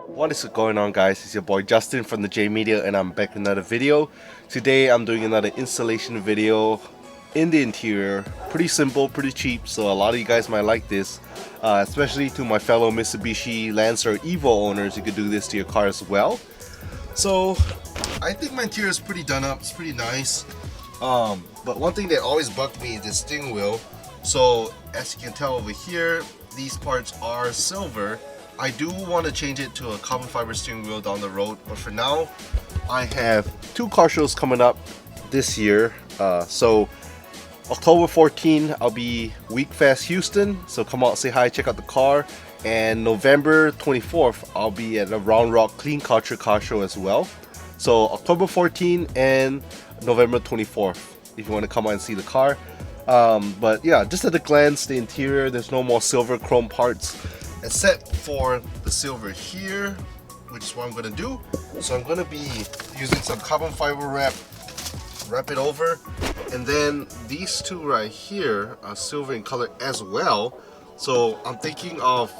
What is going on, guys? It's your boy Justin from the J Media, and I'm back with another video. Today I'm doing another installation video in the interior. Pretty simple, pretty cheap, so a lot of you guys might like this. Especially to my fellow Mitsubishi Lancer Evo owners, you could do this to your car as well. So I think my interior is pretty done up, it's pretty nice. But one thing that always bugged me is the steering wheel. So as you can tell over here, these parts are silver. I do want to change it to a carbon fiber steering wheel down the road, but for now I have two car shows coming up this year. So October 14 I'll be Week Fest Houston, so come out, say hi, check out the car. And November 24th I'll be at a Round Rock Clean Culture car show as well. So October 14 and November 24th if you want to come out and see the car. But yeah, just at a glance, the interior, there's no more silver chrome parts except for the silver here, which is what I'm gonna do. So I'm gonna be using some carbon fiber wrap it over, and then these two right here are silver in color as well. So I'm thinking of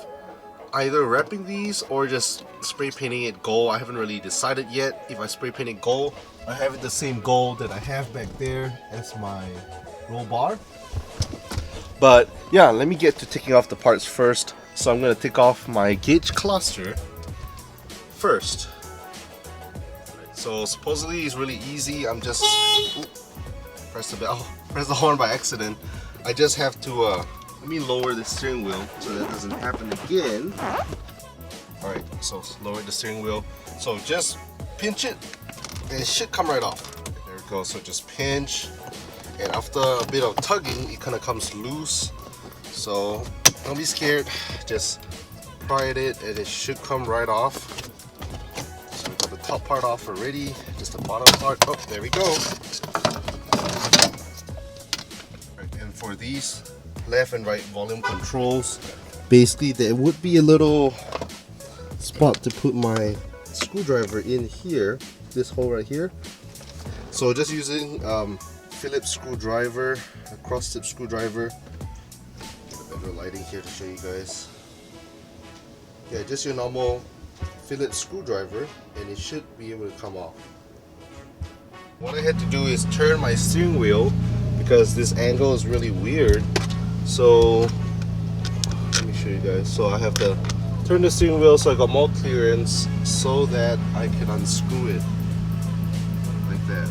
either wrapping these or just spray painting it gold. I haven't really decided yet. If I spray paint it gold, I have it the same gold that I have back there as my roll bar. But yeah, let me get to taking off the parts first. So I'm going to take off my gauge cluster first. So supposedly it's really easy. I'm just press the horn by accident. I just have to let me lower the steering wheel so that doesn't happen again. Alright, so lower the steering wheel. So just pinch it and it should come right off. There we go. So just pinch, and after a bit of tugging it kind of comes loose. So don't be scared, just pry at it and it should come right off. So we got the top part off already, just the bottom part. Oh, there we go. Right, and for these left and right volume controls, basically there would be a little spot to put my screwdriver in here, this hole right here. So just using Phillips screwdriver, a cross tip screwdriver. Better lighting here to show you guys. Yeah, just your normal Phillips screwdriver and it should be able to come off. What I had to do is turn my steering wheel because this angle is really weird. So let me show you guys. So I have to turn the steering wheel so I got more clearance so that I can unscrew it like that.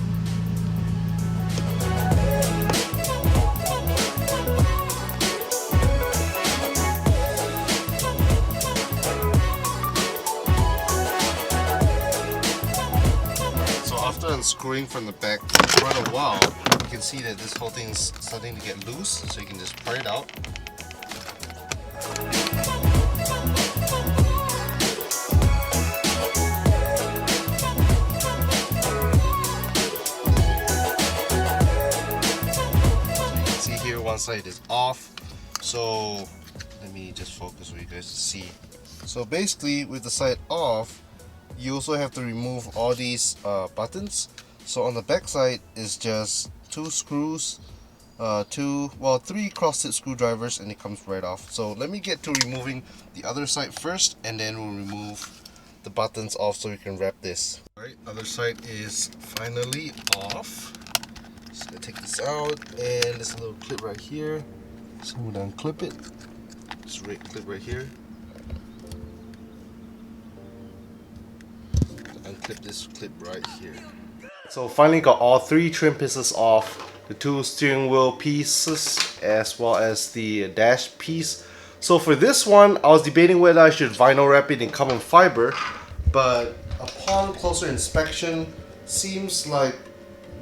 Unscrewing from the back for quite a while, you can see that this whole thing's starting to get loose, so you can just pry it out. So you can see here one side is off, so let me just focus for you guys to see. So basically with the side off, you also have to remove all these buttons. So on the back side is just two screws, three cross tip screwdrivers, and it comes right off. So let me get to removing the other side first, and then we'll remove the buttons off so we can wrap this. Alright, other side is finally off. Just gonna take this out, and there's a little clip right here. So I'm gonna unclip it. Just right clip right here. Unclip this clip right here. So finally got all three trim pieces off, the two steering wheel pieces as well as the dash piece. So for this one I was debating whether I should vinyl wrap it in carbon fiber, but upon closer inspection seems like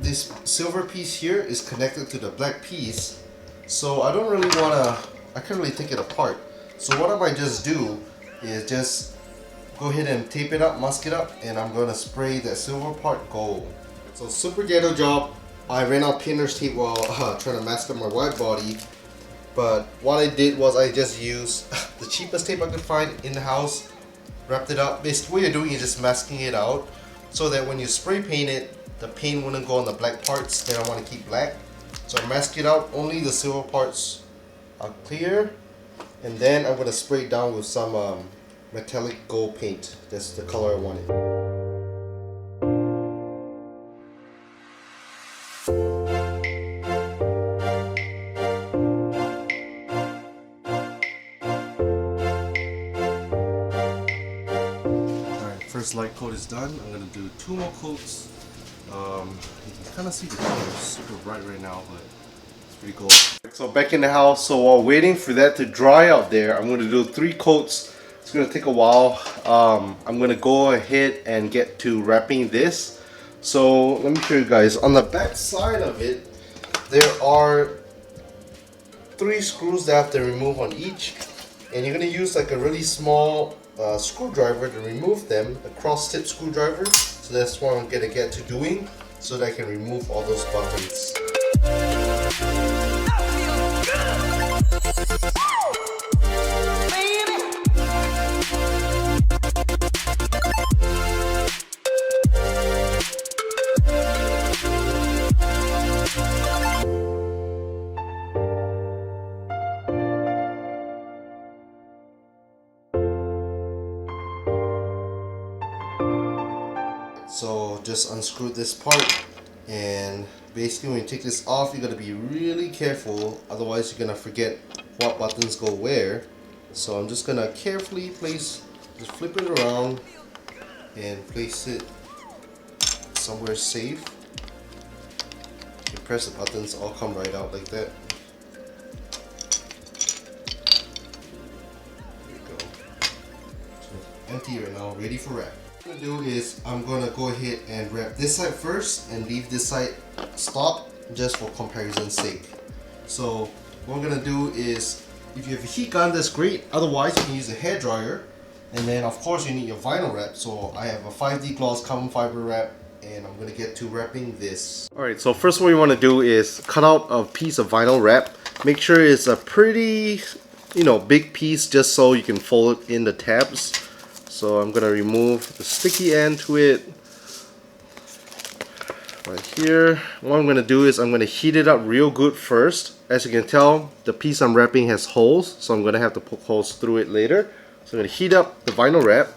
this silver piece here is connected to the black piece, so I don't really I can't really take it apart. So what I might just do is just go ahead and tape it up, mask it up, and I'm gonna spray that silver part gold. So super ghetto job. I ran out painter's tape while trying to mask up my wide body. But what I did was I just used the cheapest tape I could find in the house, wrapped it up. Basically what you're doing is just masking it out so that when you spray paint it, the paint wouldn't go on the black parts that I want to keep black. So I mask it out, only the silver parts are clear, and then I'm gonna spray it down with some metallic gold paint. That's the color I wanted. Alright, first light coat is done. I'm gonna do 2 more coats. You can kind of see the color is super bright right now, but it's pretty cool. So back in the house, so while waiting for that to dry out there, I'm going to do 3 coats. It's going to take a while. I'm going to go ahead and get to wrapping this. So let me show you guys. On the back side of it, there are 3 screws that I have to remove on each. And you're going to use like a really small screwdriver to remove them, a cross tip screwdriver. So that's what I'm going to get to doing so that I can remove all those buttons. So just unscrew this part, and basically when you take this off, you gotta be really careful, otherwise you're gonna forget what buttons go where. So I'm just gonna carefully place, just flip it around and place it somewhere safe. You press the buttons, all come right out like that. There you go. So empty right now, ready for wrap. What I'm gonna do is I'm gonna go ahead and wrap this side first and leave this side stop just for comparison's sake. So what I'm gonna do is, if you have a heat gun, that's great. Otherwise you can use a hair dryer, and then of course you need your vinyl wrap. So I have a 5D gloss carbon fiber wrap, and I'm gonna get to wrapping this. Alright, so first what you want to do is cut out a piece of vinyl wrap. Make sure it's a pretty, big piece, just so you can fold in the tabs. So I'm gonna remove the sticky end to it right here. What I'm gonna do is I'm gonna heat it up real good first. As you can tell, the piece I'm wrapping has holes, so I'm gonna have to poke holes through it later. So I'm gonna heat up the vinyl wrap.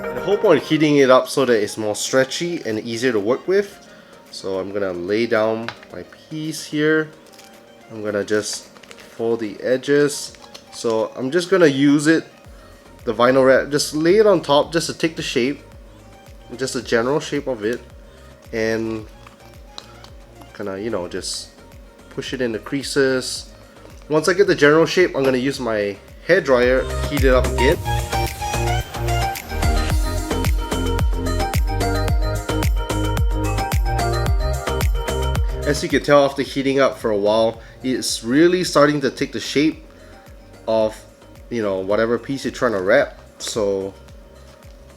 And the whole point of heating it up so that it's more stretchy and easier to work with. So I'm gonna lay down my piece here. I'm gonna just fold the edges. So I'm just gonna use it, the vinyl wrap, just lay it on top just to take the shape, just a general shape of it, and kinda, just push it in the creases. Once I get the general shape, I'm gonna use my hair dryer, heat it up again. As you can tell, after heating up for a while, it's really starting to take the shape of, whatever piece you're trying to wrap. So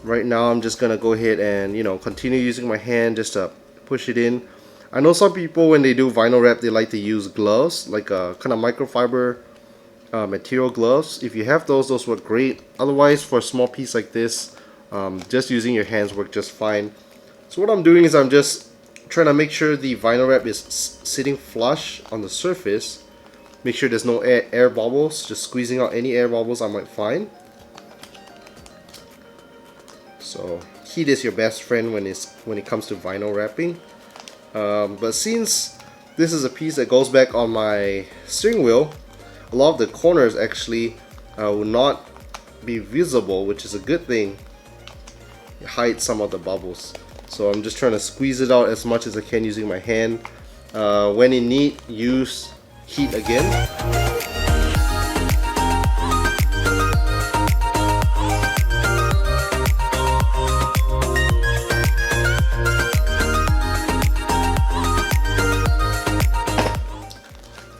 right now I'm just gonna go ahead and, continue using my hand just to push it in. I know some people, when they do vinyl wrap, they like to use gloves, like a kind of microfiber material gloves. If you have those work great. Otherwise, for a small piece like this, just using your hands work just fine. So what I'm doing is I'm just trying to make sure the vinyl wrap is sitting flush on the surface. Make sure there's no air bubbles, just squeezing out any air bubbles I might find. So heat is your best friend when it comes to vinyl wrapping. But since this is a piece that goes back on my steering wheel, a lot of the corners actually will not be visible, which is a good thing. It hides some of the bubbles. So I'm just trying to squeeze it out as much as I can using my hand. When in need, use heat again.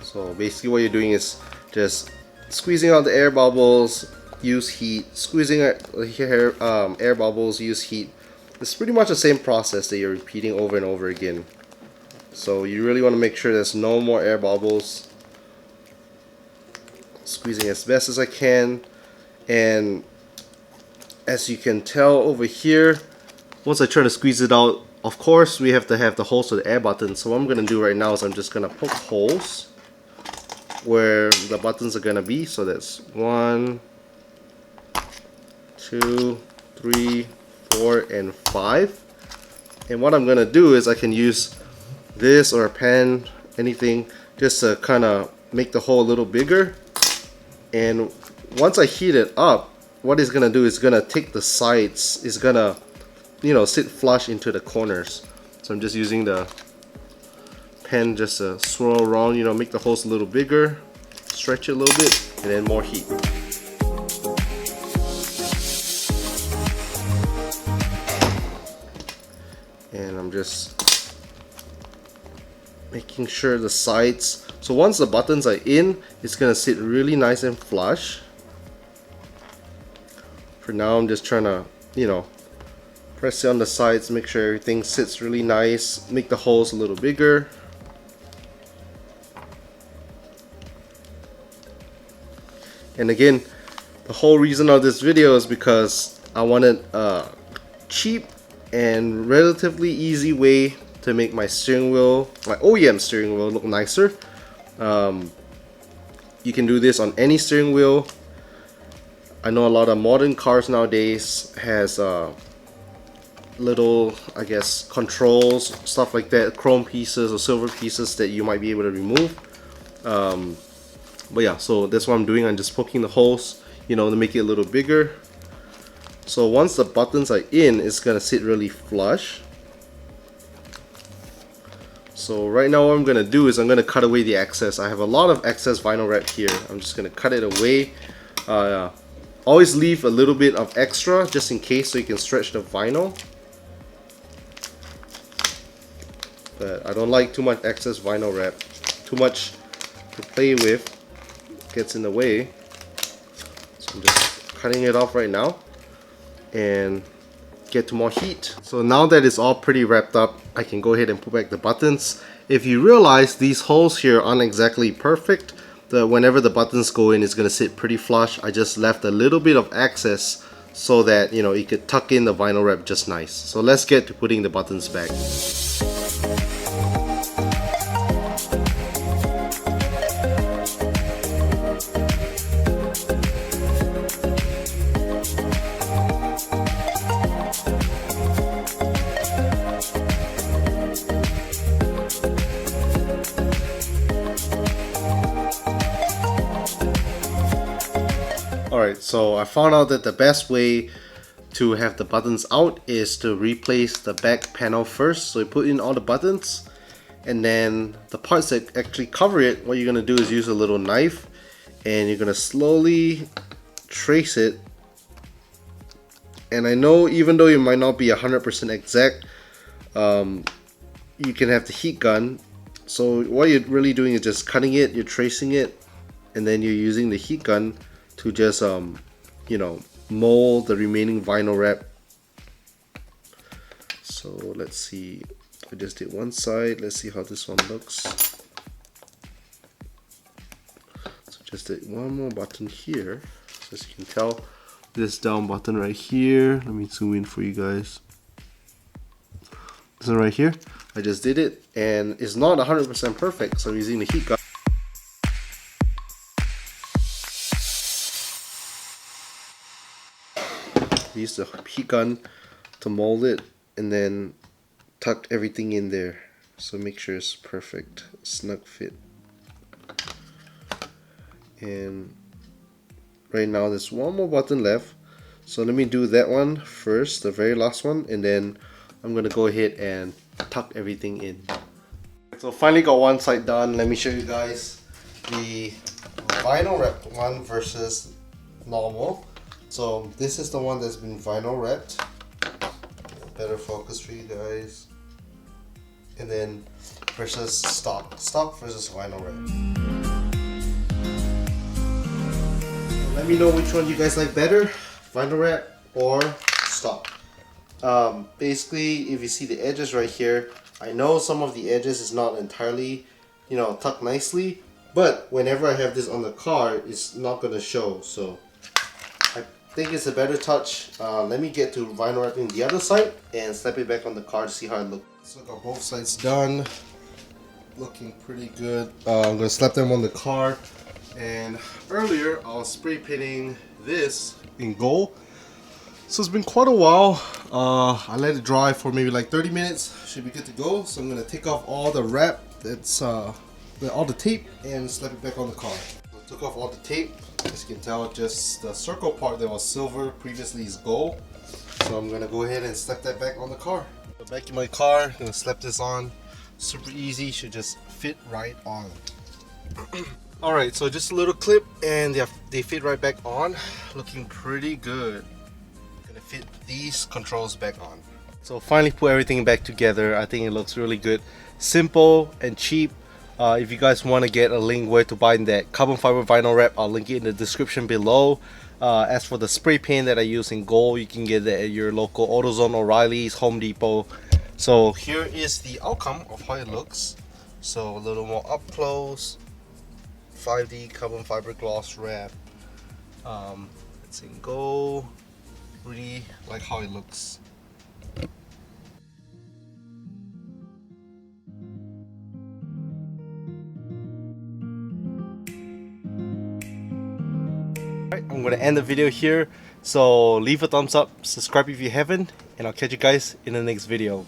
So basically what you're doing is just squeezing out the air bubbles, use heat, squeezing air bubbles, use heat. It's pretty much the same process that you're repeating over and over again. So you really want to make sure there's no more air bubbles. Squeezing as best as I can. And as you can tell over here, once I try to squeeze it out, of course we have to have the holes for the air button. So what I'm gonna do right now is I'm just gonna poke holes where the buttons are gonna be. So that's 1, 2, 3, 4, and 5. And what I'm gonna do is I can use this or a pen, anything, just to kind of make the hole a little bigger. And once I heat it up, what it's gonna do is gonna take the sides, it's gonna, you know, sit flush into the corners. So I'm just using the pen just to swirl around, you know, make the holes a little bigger, stretch it a little bit, and then more heat. And I'm just making sure the sides, so once the buttons are in, it's gonna sit really nice and flush. For now I'm just trying to, you know, press it on the sides, make sure everything sits really nice, make the holes a little bigger. And again, the whole reason of this video is because I wanted a cheap and relatively easy way to make my steering wheel, my OEM steering wheel, look nicer. You can do this on any steering wheel. I know a lot of modern cars nowadays has little, I guess, controls, stuff like that, chrome pieces or silver pieces that you might be able to remove. But yeah, so that's what I'm doing. I'm just poking the holes, you know, to make it a little bigger. So once the buttons are in, it's gonna sit really flush. So right now what I'm gonna do is I'm gonna cut away the excess. I have a lot of excess vinyl wrap here. I'm just gonna cut it away. Always leave a little bit of extra just in case, so you can stretch the vinyl. But I don't like too much excess vinyl wrap. Too much to play with gets in the way. So I'm just cutting it off right now and get to more heat. So now that it's all pretty wrapped up, I can go ahead and put back the buttons. If you realize these holes here aren't exactly perfect, whenever the buttons go in, it's going to sit pretty flush. I just left a little bit of excess so that, you know, you could tuck in the vinyl wrap just nice. So let's get to putting the buttons back. Alright, so I found out that the best way to have the buttons out is to replace the back panel first. So you put in all the buttons, and then the parts that actually cover it, what you're going to do is use a little knife, and you're going to slowly trace it. And I know even though it might not be 100% exact, you can have the heat gun. So what you're really doing is just cutting it, you're tracing it, and then you're using the heat gun to just you know, mold the remaining vinyl wrap. So let's see, I just did one side, let's see how this one looks. So just did one more button here. So as you can tell, this down button right here, let me zoom in for you guys. This one right here, I just did it, and it's not 100% perfect, so I'm using the heat gun. Use the heat gun to mold it and then tuck everything in there, so make sure it's perfect, snug fit. And right now there's one more button left, so let me do that one first, the very last one, and then I'm gonna go ahead and tuck everything in. So finally got one side done. Let me show you guys the vinyl wrapped one versus normal. So this is the one that's been vinyl wrapped. Better focus for you guys. And then versus stock versus vinyl wrap. Let me know which one you guys like better, vinyl wrap or stock. Basically, if you see the edges right here, I know some of the edges is not entirely, you know, tucked nicely, but whenever I have this on the car, it's not gonna show. So I think it's a better touch. Let me get to vinyl wrapping the other side and slap it back on the car to see how it looks. So I got both sides done. Looking pretty good. I'm gonna slap them on the car. And earlier I was spray painting this in gold. So it's been quite a while. I let it dry for maybe like 30 minutes. Should be good to go. So I'm gonna take off all the wrap that's all the tape and slap it back on the car. So I took off all the tape. As you can tell, just the circle part that was silver previously is gold. So I'm gonna go ahead and slap that back on the car. So back in my car, I'm gonna slap this on. Super easy, should just fit right on. Alright, so just a little clip and they fit right back on. Looking pretty good. Gonna fit these controls back on. So finally put everything back together. I think it looks really good. Simple and cheap. If you guys want to get a link where to buy that carbon fiber vinyl wrap, I'll link it in the description below. As for the spray paint that I use in gold, you can get that at your local AutoZone, O'Reilly's, Home Depot. So here is the outcome of how it looks. So a little more up close, 5D carbon fiber gloss wrap. It's in gold. Really like how it looks. Alright, I'm gonna end the video here. So leave a thumbs up, subscribe if you haven't, and I'll catch you guys in the next video.